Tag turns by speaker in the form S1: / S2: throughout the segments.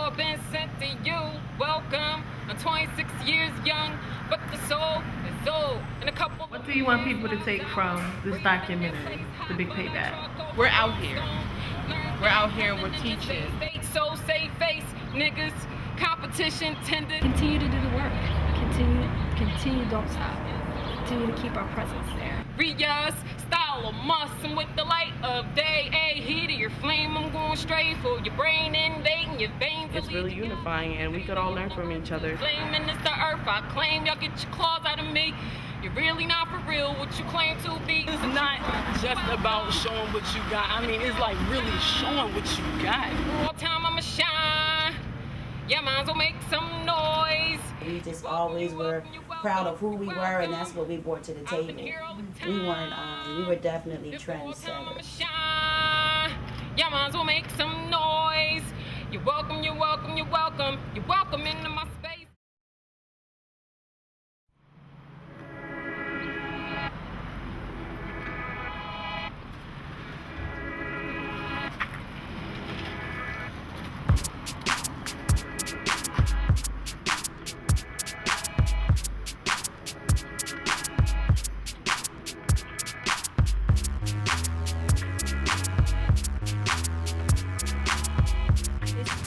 S1: world been sent to you. Welcome. I'm 26 years young, but the soul is old. In a couple.
S2: What do you want people to take from this documentary, The Big Payback?
S3: We're out here. We're out here and we're teaching.
S1: So save face, niggas. Competition tended.
S4: Continue to do the work. Continue, don't stop. Continue to keep our presence there.
S1: Riaz, style of must, and with the light of day, a heat of your flame, I'm going straight for your brain, invading your veins.
S2: It's really unifying, and we could all learn from each other.
S1: Flaming is the earth, I claim, y'all get your claws out of me. You're really not for real what you claim to be.
S3: It's not just about showing what you got. I mean, it's like really showing what you got.
S1: All time I'ma shine. Yeah, mines will make some noise.
S5: We just always were proud of who we were, and that's what we brought to the table. We were definitely trendsetters.
S1: Yeah, mines will make some noise. You're welcome, you're welcome, you're welcome. You're welcome into my space.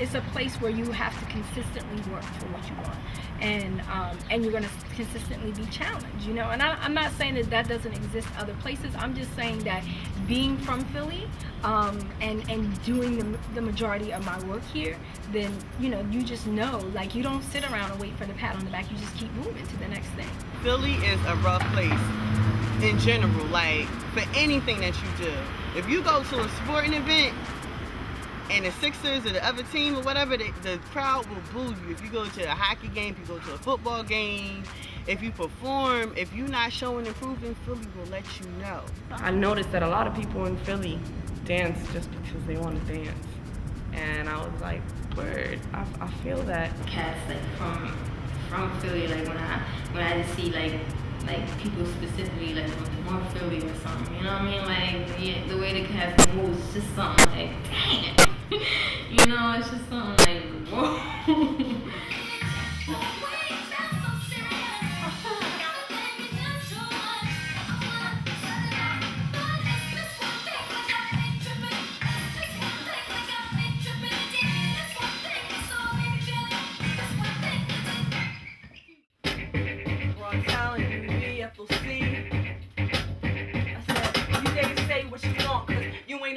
S4: It's a place where you have to consistently work for what you want, and you're going to consistently be challenged, you know. And I'm not saying that doesn't exist other places. I'm just saying that being from Philly and doing the majority of my work here, then you just know, like, you don't sit around and wait for the pat on the back. You just keep moving to the next thing.
S3: Philly is a rough place in general, like for anything that you do. If you go to a sporting event and the Sixers or the other team or whatever, the crowd will boo you. If you go to a hockey game, if you go to a football game, if you perform, if you're not showing improvement, Philly will let you know.
S2: I noticed that a lot of people in Philly dance just because they want to dance. And I was like, word, I feel that.
S6: Cats like from Philly, like when I just see like people specifically like from North Philly or something, you know what I mean? Like the way the cats move is just something like, dang. You know, it's just something like, whoa.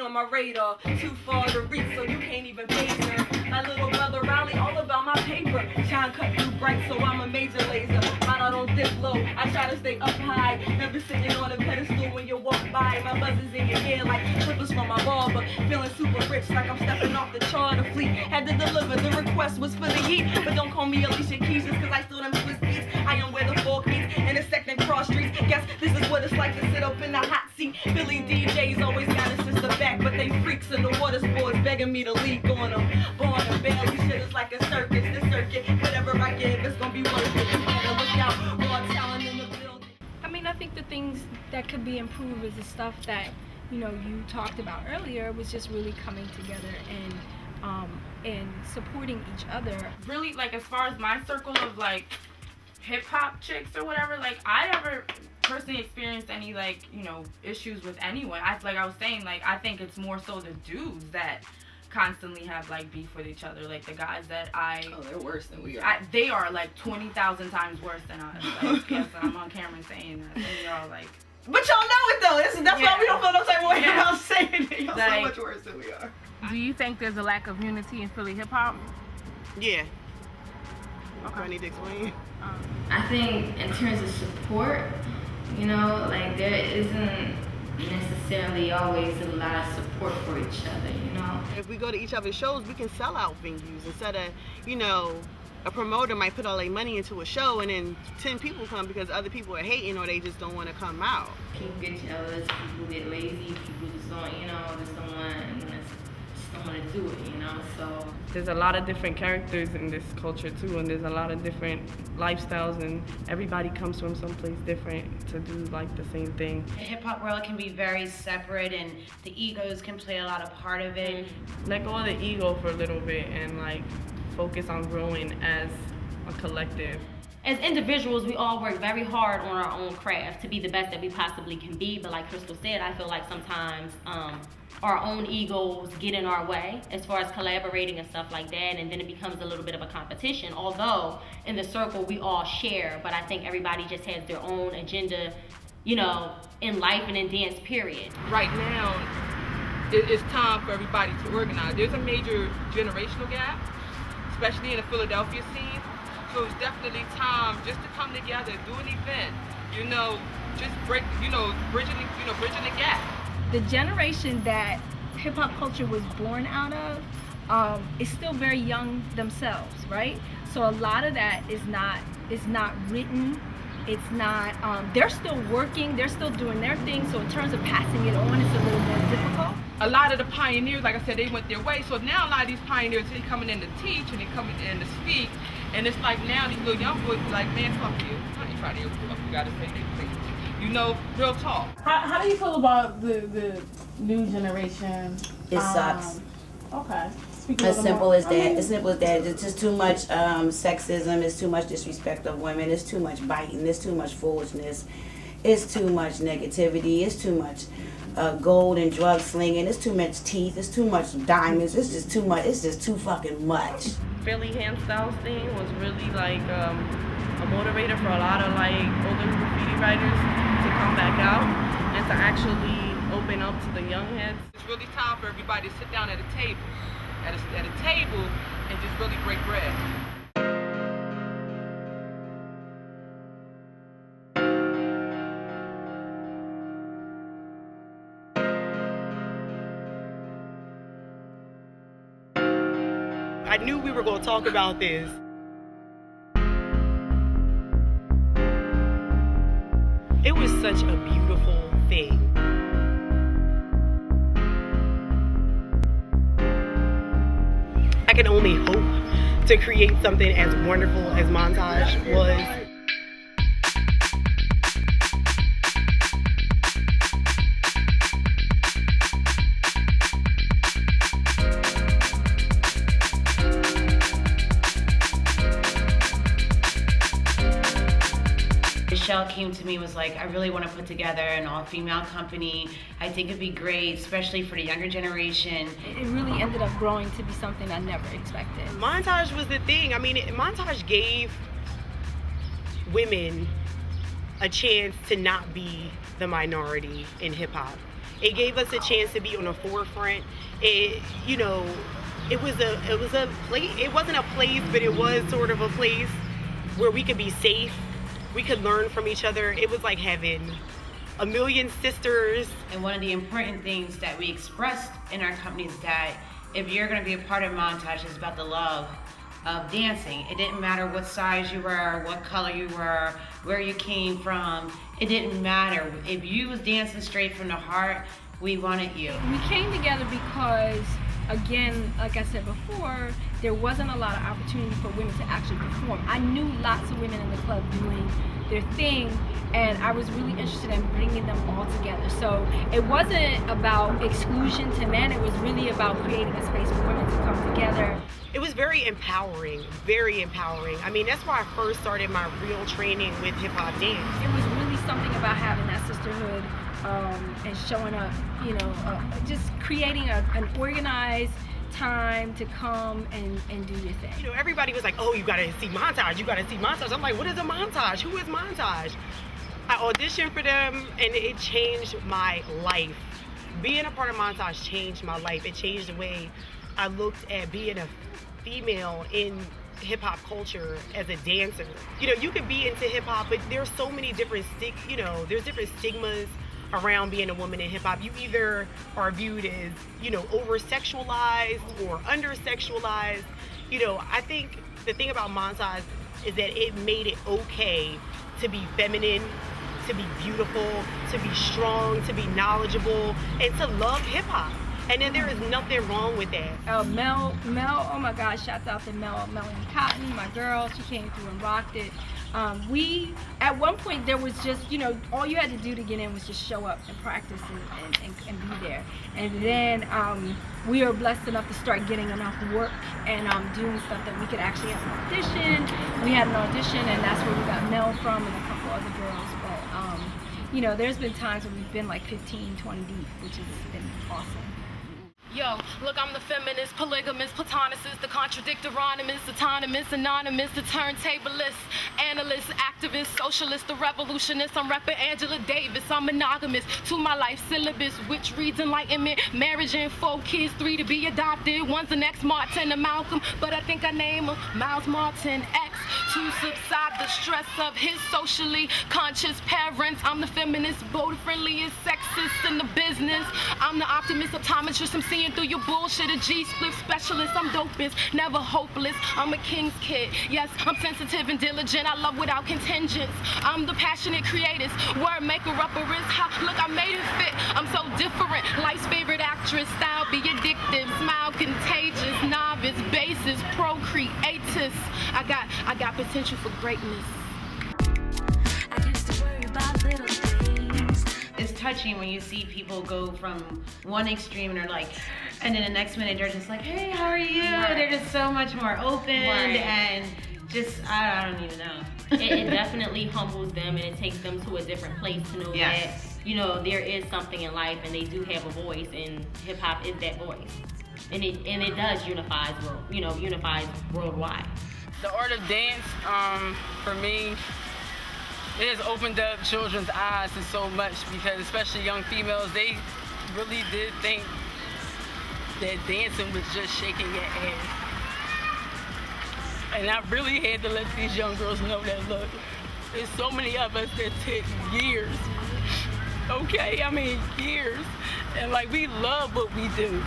S7: On my radar, too far to reach, so you can't even pay her. My little brother Raleigh, all about my paper. Shine cut through bright, so I'm a major laser. Mine I don't dip low, I try to stay up high. Never sitting on a pedestal when you walk by. My buzz is in your ear like clippers from my barber. Feeling super rich like I'm stepping off the charter fleet. Had to deliver, the request was for the heat. But don't call me Alicia Keys just cause I still them Swiss beats. I am where the fork meets, intersecting cross streets. Guess this is what it's like to sit up in the hot seat. Philly DJs always got a sister back, but they freaks in the water sports begging me to leak on them. Born and bail, you shit is like a circus. This circuit, whatever I give, it's gonna be worth it. You better look out, raw talent in the building.
S4: I mean, I think the things that could be improved is the stuff that you talked about earlier, was just really coming together and supporting each other.
S8: Really, like, as far as my circle of like hip hop chicks or whatever, like, I never personally experienced any like issues with anyone. Like I was saying, like, I think it's more so the dudes that constantly have like beef with each other. Like the guys that
S3: they're worse than we are.
S8: They are like 20,000 times worse than us. Like, yes, I'm on camera saying that, and y'all like.
S7: But y'all know it though. That's why we don't feel no type of way about saying it. Y'all
S8: like,
S7: so much worse than we are.
S2: Do you think there's a lack of unity in Philly hip hop?
S3: Yeah.
S2: Okay.
S3: I need to explain.
S6: I think in terms of support, like there isn't necessarily always a lot of support for each other,
S3: If we go to each other's shows, we can sell out venues instead of, a promoter might put all their money into a show and then 10 people come because other people are hating or they just don't want to come out.
S6: People get jealous, people get lazy, people just don't, just don't want to do it, so.
S2: There's a lot of different characters in this culture too, and there's a lot of different lifestyles, and everybody comes from someplace different to do like the same thing.
S9: The hip hop world can be very separate, and the egos can play a lot of part of it.
S2: Let go of the ego for a little bit and like focus on growing as a collective.
S9: As individuals, we all work very hard on our own craft to be the best that we possibly can be. But like Crystal said, I feel like sometimes our own egos get in our way as far as collaborating and stuff like that. And then it becomes a little bit of a competition. Although in the circle, we all share. But I think everybody just has their own agenda, you know, in life and in dance, period.
S1: Right now, it's time for everybody to organize. There's a major generational gap, especially in the Philadelphia scene. So it's definitely time just to come together, do an event, you know, just bridging the gap.
S4: The generation that hip hop culture was born out of is still very young themselves, right? So a lot of that is not written. It's not. They're still working. They're still doing their thing. So in terms of passing it on, it's a little more difficult.
S1: A lot of the pioneers, like I said, they went their way. So now a lot of these pioneers, they coming in to teach and they coming in to speak. And it's like now these little young boys be like, man, fuck you. I ain't trying to hear what you gotta say. You know, real talk.
S10: How do you feel about the new generation?
S5: It sucks.
S10: Okay.
S5: As simple as that. As simple as that. It's just too much sexism. It's too much disrespect of women. It's too much biting. It's too much foolishness. It's too much negativity. It's too much gold and drug slinging. It's too much teeth. It's too much diamonds. It's just too much. It's just too fucking much.
S2: Philly hand styles thing was really like a motivator for a lot of like older graffiti writers to come back out and to actually open up to the young heads.
S1: It's really time for everybody to sit down at a table. At a table and just really break bread.
S3: I knew we were going to talk about this. It was such a beautiful thing. I can only hope to create something as wonderful as Montage was.
S9: Michelle came to me, was like, I really want to put together an all-female company. I think it'd be great, especially for the younger generation.
S4: It really ended up growing to be something I never expected.
S3: Montage was the thing. I mean, Montage gave women a chance to not be the minority in hip-hop. It gave us a chance to be on the forefront. It was a place. It wasn't a place, but it was sort of a place where we could be safe. We could learn from each other. It was like having a million sisters.
S9: And one of the important things that we expressed in our company is that if you're going to be a part of Montage, it's about the love of dancing. It didn't matter what size you were, what color you were, where you came from. It didn't matter. If you was dancing straight from the heart, we wanted you.
S4: We came together because, again, like I said before, there wasn't a lot of opportunity for women to actually perform. I knew lots of women in the club doing their thing, and I was really interested in bringing them all together. So it wasn't about exclusion to men, it was really about creating a space for women to come together.
S3: It was very empowering, very empowering. I mean, that's why I first started my real training with hip hop dance.
S4: It was really something about having that sisterhood and showing up, just creating an organized time to come and do your thing.
S3: Everybody was like, oh, you gotta see Montage, you gotta see Montage. I'm like, what is a Montage? Who is Montage? I auditioned for them and it changed my life. Being a part of Montage changed my life. It changed the way I looked at being a female in hip hop culture as a dancer. You could be into hip hop, but there's so many different there's different stigmas around being a woman in hip hop. You either are viewed as, over sexualized or under sexualized. I think the thing about Montage is that it made it okay to be feminine, to be beautiful, to be strong, to be knowledgeable, and to love hip hop. And then there is nothing wrong with that.
S4: Mel, oh my gosh, shout out to Melanie Cotton, my girl. She came through and rocked it. We, at one point, there was just, all you had to do to get in was just show up and practice and be there. And then we were blessed enough to start getting enough work and doing stuff that we could actually have an audition. We had an audition, and that's where we got Mel from and a couple other girls. But, there's been times when we've been like 15, 20 deep, which has been awesome.
S11: Yo, look, I'm the feminist, polygamist, platonicist, the contradictoronymous, autonomous, anonymous, the turntablist, analyst, activist, socialist, the revolutionist. I'm repping Angela Davis. I'm monogamous to my life syllabus, which reads enlightenment, marriage and 4 kids, 3 to be adopted. One's an ex-Martin, a Malcolm, but I think I name him Miles Martin X to subside the stress of his socially conscious parents. I'm the feminist, bold, friendliest, sexist in the business. I'm the optimist, optometrist. I'm seeing through your bullshit, a G-split specialist. I'm dopest, never hopeless. I'm a king's kid. Yes, I'm sensitive and diligent. I love without contingents. I'm the passionate creators, word maker, upperist. Look, I made it fit. I'm so different. Life's favorite actress, style be addictive, smile contagious, novice, basis, procreatus. I got potential for greatness.
S12: I used to worry about little things.
S13: It's touching when you see people go from one extreme and they're like, and then the next minute they're just like, hey, how are you?
S9: Right.
S13: They're just so much more open and just, I don't even know.
S9: It definitely humbles them, and it takes them to a different place to know that, there is something in life and they do have a voice, and hip hop is that voice. And it does unifies worldwide.
S14: The art of dance, for me, it has opened up children's eyes to so much, because especially young females, they really did think that dancing was just shaking your ass. And I really had to let these young girls know that, look, there's so many of us that take years, okay? I mean, years. And like, we love what we do.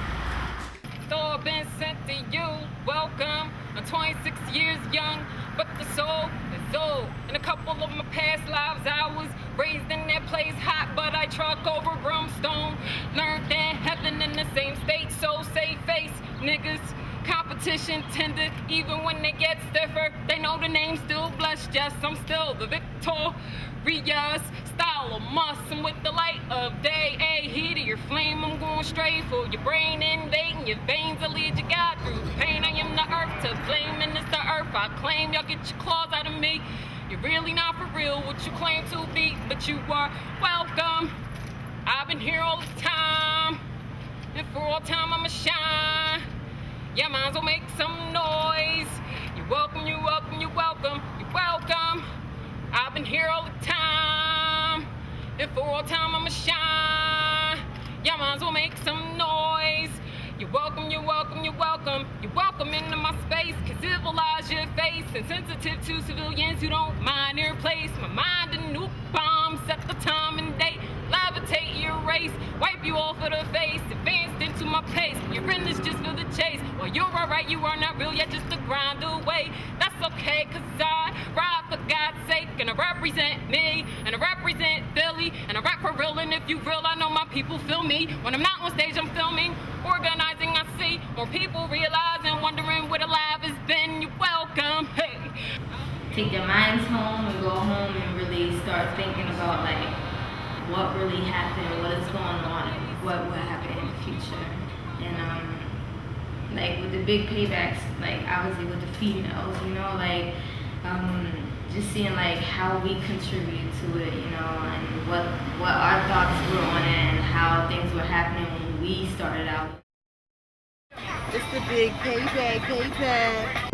S15: Soul been sent to you, welcome. I'm 26 years young, but the soul is old. In a couple of my past lives, I was raised in that place hot, but I truck over brimstone. Learned that heaven in the same state, so save face, niggas. Competition tender, even when they get stiffer. They know the name still blessed, yes, I'm still the victorious style of must. And with the light of day, a heat of your flame, I'm going straight for your brain, invading your veins. I lead your God through pain. I am the earth to blame, and it's the earth I claim. Y'all get your claws out of me. You're really not for real what you claim to be, but you are welcome. I've been here all the time, and for all time I'ma shine. Yeah, mine's will make some noise. You're welcome, you're welcome, you're welcome, you're welcome. I've been here all the time, and for all time I'ma shine. Yeah, mine's will make some noise. You're welcome, you're welcome, you're welcome. You're welcome into my space, cause civilize your face. And sensitive to civilians who don't mind their place. My mind a nuke bomb, set the time and date. Levitate your race, wipe you off of the face. Advanced into my pace, you're in this just for the chase. Well, you're alright, you are not real yet, just to grind away. That's okay, cause I ride for God's sake. And I represent me, and I represent Philly. And I rap for real, and if you real, I know my people feel me. When I'm not on stage, I'm filming, organizing, I see more people realizing, wondering where the live has been. You're welcome, hey.
S6: Take their minds home and go home and really start thinking about like what really happened, what is going on, and what will happen in the future. And like with the big paybacks, like obviously with the females, just seeing like how we contribute to it, and what our thoughts were on it and how things were happening when we started out.
S3: It's the big payback.